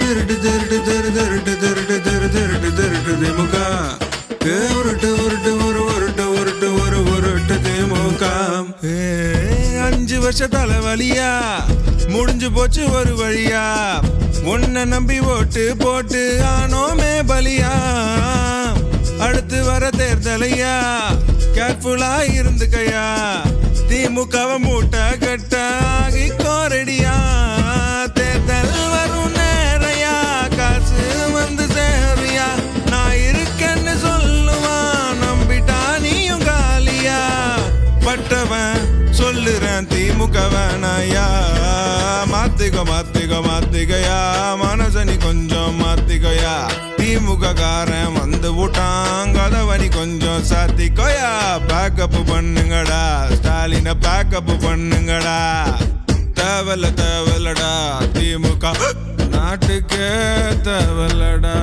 திருட்டு திருட்டு திரு திருட்டு திருட்டு திரு திருட்டு திருட்டு திமுக உருட்டு உருட்டு ஒரு உருட்டு உருட்டு ஒரு உருட்டு திமுக 5 வருஷ தலைவலியா முடிஞ்சு போச்சு ஒரு வழியா உன்னை நம்பி ஓட்டு போட்டு ஆனோமே பலியா அடுத்து வர தேர்தலையா கேர்ஃபுல்லா இருந்துக்கையா திமுகவை மூட்டை கட்டாகி கோரடியா தேர்தல் வரும் நேரையா காசு வந்து சேரியா நான் இருக்கேன்னு சொல்லுவான் நம்பிட்டா நீயும் காலியா பட்டவன் சொல்லுறேன் திமுக வேணாயா மாத்திக்கோ மாத்திக்கோ மாத்திக்கையா மனசனி கொஞ்சம் மாத்திக்கையா திமுக காரன் வந்து விட்டான் கதவனி கொஞ்சம் சாத்திக்கோயா பேக்கப் பண்ணுங்கடா ஸ்டாலின பேக்கப் பண்ணுங்கடா தேவல தேவலடா திமுக நாட்டுக்கே தேவலடா